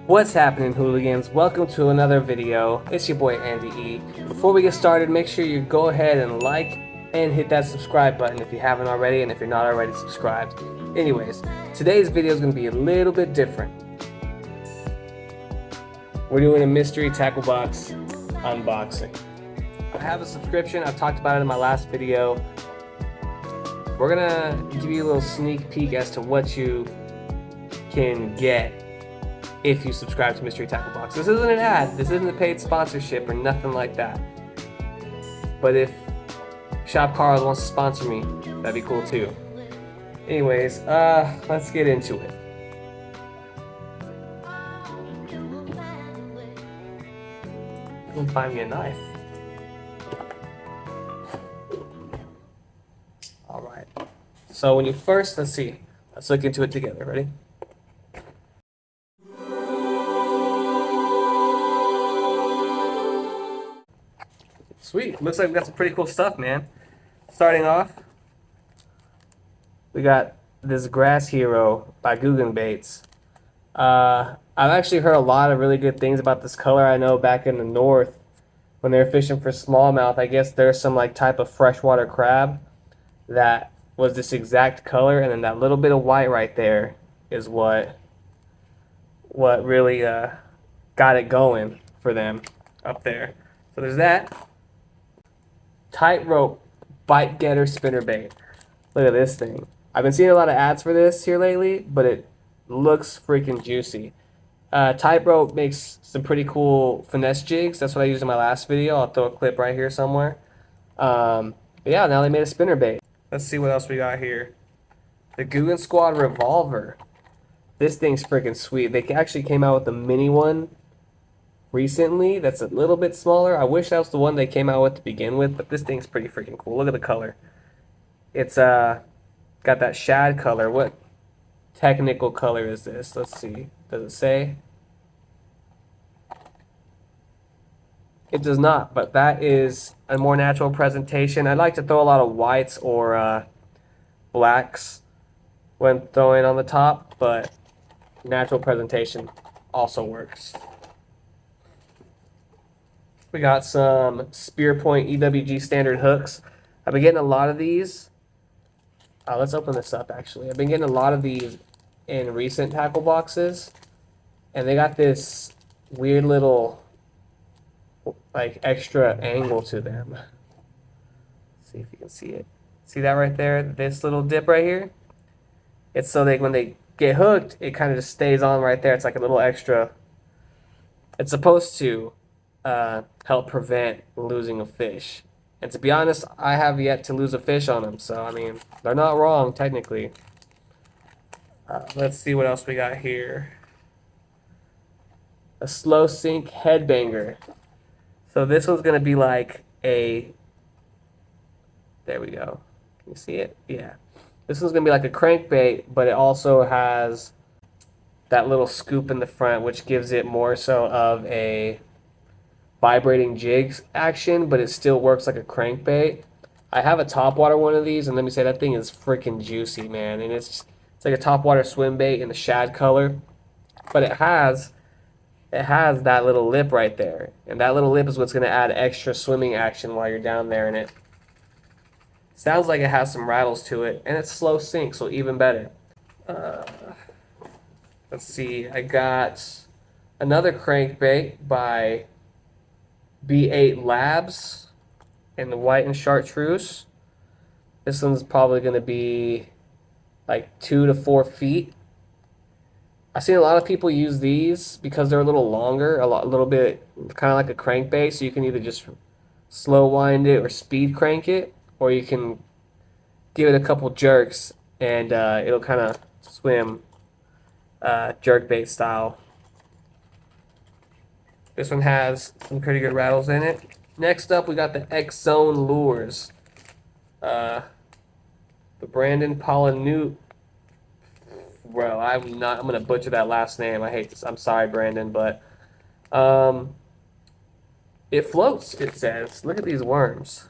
What's happening, hooligans? Welcome to another video. It's your boy Andy E. Before we get started, make sure you go ahead and like and hit that subscribe button if you haven't already and if you're not already subscribed. Anyways, today's video is going to be a little bit different. We're doing a mystery tackle box unboxing. I have a subscription. I've talked about it in my last video. We're going to give you a little sneak peek as to what you can get if you subscribe to Mystery Tackle Box. This isn't an ad, this isn't a paid sponsorship or nothing like that. But if Shop Carl wants to sponsor me, that'd be cool too. Anyways, let's get into it. Go find me a knife. Alright. So when you first, let's look into it together. Ready? Sweet. Looks like we got some pretty cool stuff, man. Starting off, we got this Grass Hero by Guggen Baits. I've actually heard a lot of really good things about this color. I know back in the north, when they were fishing for smallmouth, I guess there's some like type of freshwater crab that was this exact color, and then that little bit of white right there is what really got it going for them up there. So there's that. Tightrope bite getter spinnerbait. Look at this thing. I've been seeing a lot of ads for this here lately, but it looks freaking juicy. Tightrope makes some pretty cool finesse jigs. That's what I used in my last video. I'll throw a clip right here somewhere. But yeah, now they made a spinnerbait. Let's see what else we got here. The Guggen Squad Revolver. This thing's freaking sweet. They actually came out with a mini one recently that's a little bit smaller. I wish that was the one they came out with to begin with, but this thing's pretty freaking cool. Look at the color. It's got that shad color. What technical color is this? Let's see. Does it say? It does not, but that is a more natural presentation. I like to throw a lot of whites or blacks when throwing on the top, but natural presentation also works. We got some Spearpoint EWG standard hooks. I've been getting a lot of these. Let's open this up, actually. I've been getting a lot of these in recent tackle boxes. And they got this weird little, like, extra angle to them. Let's see if you can see it. See that right there? This little dip right here? It's so when they get hooked, it kind of just stays on right there. It's like a little extra. It's supposed to help prevent losing a fish. And to be honest, I have yet to lose a fish on them, so I mean, they're not wrong technically. Let's see what else we got here. A slow sink headbanger. So this one's gonna be like a, there we go. Can you see it? Yeah. This one's gonna be like a crankbait, but it also has that little scoop in the front, which gives it more so of a vibrating jigs action, but it still works like a crankbait. I have a topwater one of these, and let me say that thing is freaking juicy, man. And it's like a topwater swim bait in the shad color, but it has that little lip right there, and that little lip is what's going to add extra swimming action while you're down there. And it sounds like it has some rattles to it, and it's slow sink, so even better. Let's see, I got another crankbait by B8 Labs in the white and chartreuse. This one's probably going to be like 2 to 4 feet. I've seen a lot of people use these because they're a little longer, a little bit kind of like a crankbait, so you can either just slow wind it or speed crank it, or you can give it a couple jerks and it'll kind of swim jerkbait style. This one has some pretty good rattles in it. Next up, we got the X-Zone Lures. The Brandon Polynute. Well, I'm going to butcher that last name. I hate this. I'm sorry, Brandon, but it floats, it says. Look at these worms.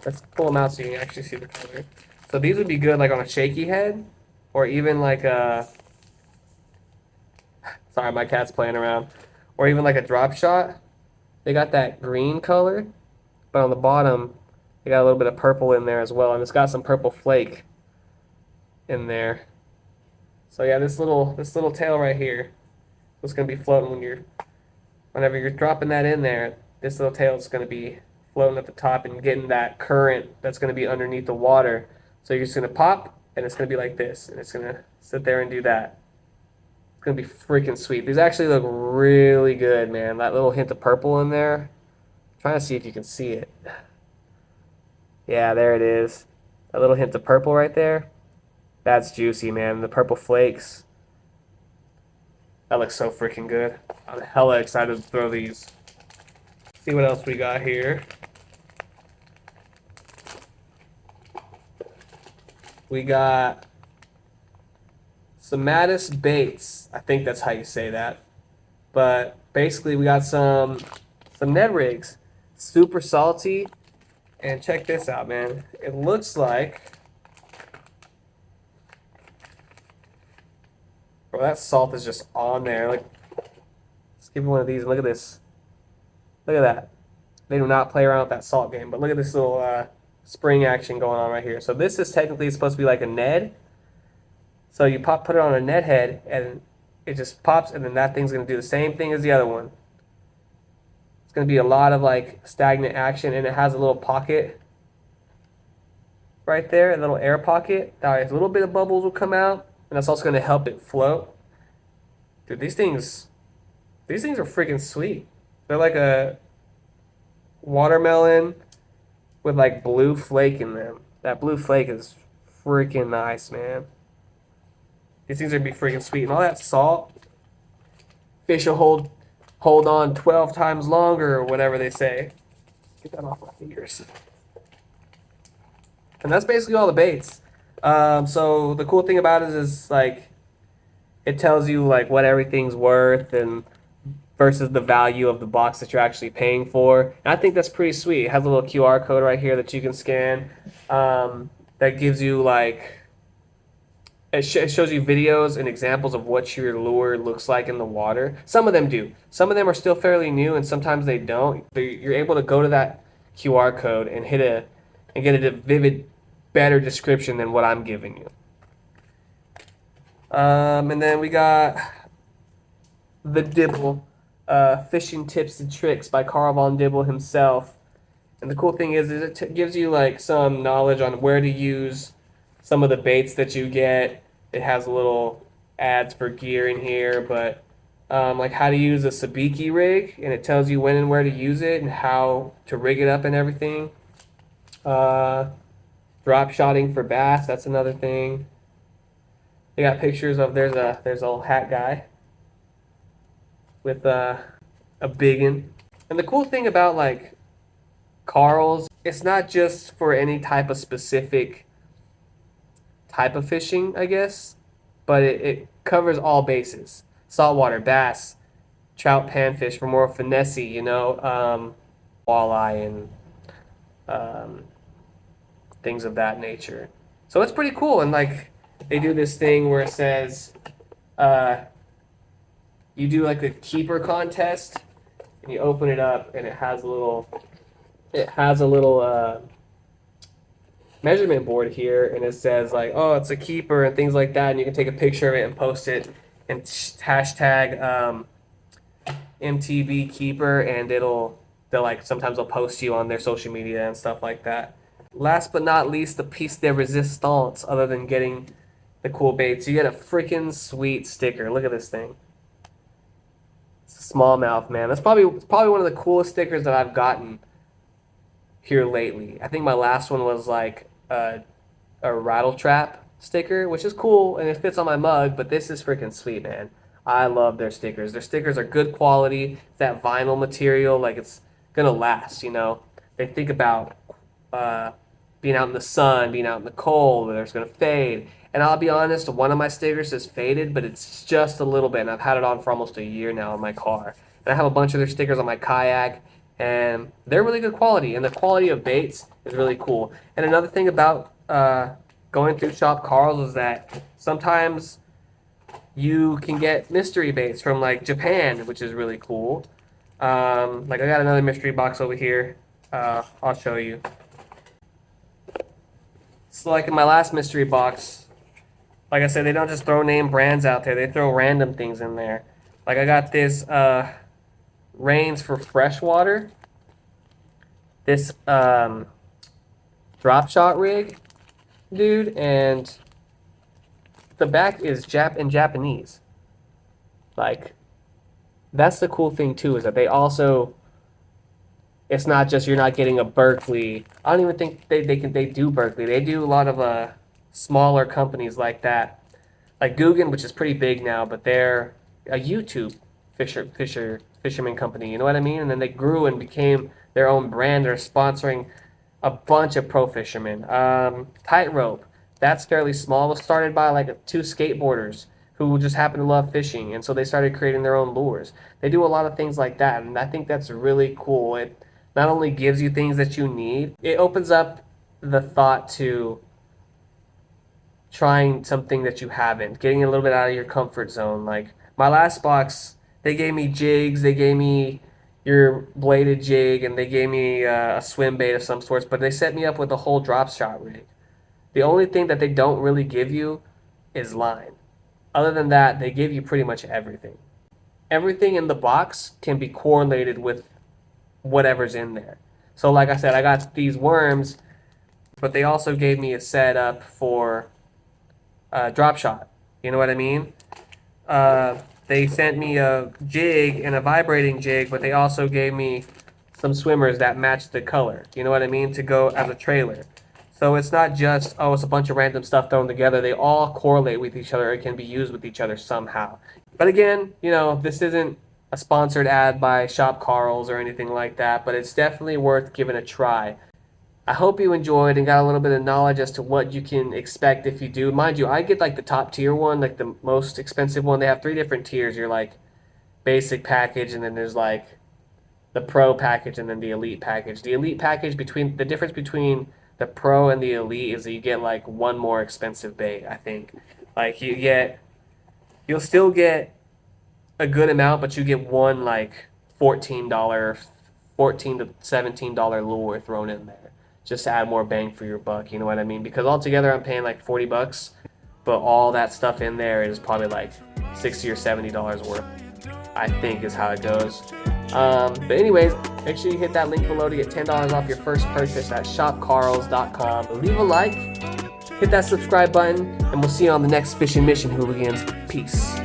Let's pull them out so you can actually see the color. So these would be good like on a shaky head, or even like a Sorry, my cat's playing around. Or even like a drop shot. They got that green color, but on the bottom, they got a little bit of purple in there as well, and it's got some purple flake in there. So yeah, this little tail right here is gonna be floating whenever you're dropping that in there. This little tail is gonna be floating at the top and getting that current that's gonna be underneath the water. So you're just gonna pop, and it's gonna be like this, and it's gonna sit there and do that. It's gonna be freaking sweet. These actually look really good, man. That little hint of purple in there. I'm trying to see if you can see it. Yeah, there it is. That little hint of purple right there. That's juicy, man. The purple flakes. That looks so freaking good. I'm hella excited to throw these. See what else we got here. We got some Mattis baits. I think that's how you say that. But basically, we got some Ned rigs. Super salty. And check this out, man. It looks like... Bro, that salt is just on there. Like, let's give you one of these. Look at this. Look at that. They do not play around with that salt game. But look at this little spring action going on right here. So this is technically supposed to be like a Ned. So you put it on a Ned head, and it just pops, and then that thing's going to do the same thing as the other one. It's going to be a lot of like stagnant action, and it has a little pocket right there, a little air pocket. Now a little bit of bubbles will come out, and that's also going to help it float. Dude, these things are freaking sweet. They're like a watermelon with like blue flake in them. That blue flake is freaking nice, man. These things are gonna be freaking sweet, and all that salt, fish will hold on 12 times longer, or whatever they say. Get that off my fingers. And that's basically all the baits. So the cool thing about it is like it tells you like what everything's worth and versus the value of the box that you're actually paying for. And I think that's pretty sweet. It has a little QR code right here that you can scan. That gives you like it shows you videos and examples of what your lure looks like in the water. Some of them do. Some of them are still fairly new, and sometimes they don't. You're able to go to that QR code and get a vivid, better description than what I'm giving you. And then we got the Dibble, Fishing Tips and Tricks by Carl Von Dibble himself. And the cool thing is it gives you like some knowledge on where to use some of the baits that you get. It has little ads for gear in here, but like how to use a sabiki rig, and it tells you when and where to use it and how to rig it up and everything. Drop shotting for bass, that's another thing. They got pictures of there's a little hat guy with a biggin. And the cool thing about like Carl's, it's not just for any type of specific type of fishing, I guess, but it covers all bases. Saltwater, bass, trout, panfish for more finessey, walleye and things of that nature. So it's pretty cool, and like they do this thing where it says you do like a keeper contest, and you open it up, and it has a little measurement board here, and it says like, oh, it's a keeper and things like that, and you can take a picture of it and post it and hashtag MTB keeper, and sometimes they'll post you on their social media and stuff like that. Last but not least, the piece de resistance, other than getting the cool baits, you get a freaking sweet sticker. Look at this thing. It's a smallmouth, man. That's probably one of the coolest stickers that I've gotten here lately. I think my last one was like a rattle trap sticker, which is cool and it fits on my mug, but this is freaking sweet, man. I love their stickers. Their stickers are good quality. It's that vinyl material, like it's gonna last, They think about being out in the sun, being out in the cold, whether it's gonna fade. And I'll be honest, one of my stickers is faded, but it's just a little bit, and I've had it on for almost a year now in my car. And I have a bunch of their stickers on my kayak, and they're really good quality, and the quality of baits is really cool. And another thing about going through Shop Carl's is that sometimes You can get mystery baits from like Japan, which is really cool. Like I got another mystery box over here. I'll show you. So like in my last mystery box, like I said, they don't just throw name brands out there. They throw random things in there. Like I got this Rains for freshwater. This drop shot rig, dude, and the back is in Japanese. Like, that's the cool thing too, is that they also, it's not just you're not getting a Berkley. I don't even think they do Berkley. They do a lot of smaller companies like that, like Googan, which is pretty big now, but they're a YouTube fisherman company. You know what I mean? And then they grew and became their own brand. They're sponsoring a bunch of pro fishermen. Tightrope, that's fairly small. It was started by like two skateboarders who just happen to love fishing, and so they started creating their own lures. They do a lot of things like that, and I think that's really cool. It not only gives you things that you need, it opens up the thought to trying something that you haven't, getting a little bit out of your comfort zone. Like my last box, they gave me jigs, they gave me your bladed jig, and they gave me a swim bait of some sorts, but they set me up with a whole drop shot rig. The only thing that they don't really give you is line. Other than that, they give you pretty much everything. Everything in the box can be correlated with whatever's in there. So like I said, I got these worms, but they also gave me a setup for drop shot. You know what I mean? They sent me a jig and a vibrating jig, but they also gave me some swimmers that matched the color. You know what I mean? To go as a trailer. So it's not just, oh, it's a bunch of random stuff thrown together. They all correlate with each other. It can be used with each other somehow. But again, you know, this isn't a sponsored ad by Shop Karls or anything like that, but it's definitely worth giving a try. I hope you enjoyed and got a little bit of knowledge as to what you can expect if you do. Mind you, I get like the top tier one, like the most expensive one. They have 3 different tiers. You're like basic package, and then there's like the pro package, and then the elite package. The elite package, between the difference between the pro and the elite is that you get like one more expensive bait, I think. Like you'll still get a good amount, but you get one like $14 to $17 lure thrown in there, just to add more bang for your buck. You know what I mean? Because altogether I'm paying like $40, but all that stuff in there is probably like $60 or $70 worth, I think, is how it goes. But anyways, make sure you hit that link below to get $10 off your first purchase at shopkarls.com. Leave a like, hit that subscribe button, and we'll see you on the next Fishing Mission, hooligans. Peace.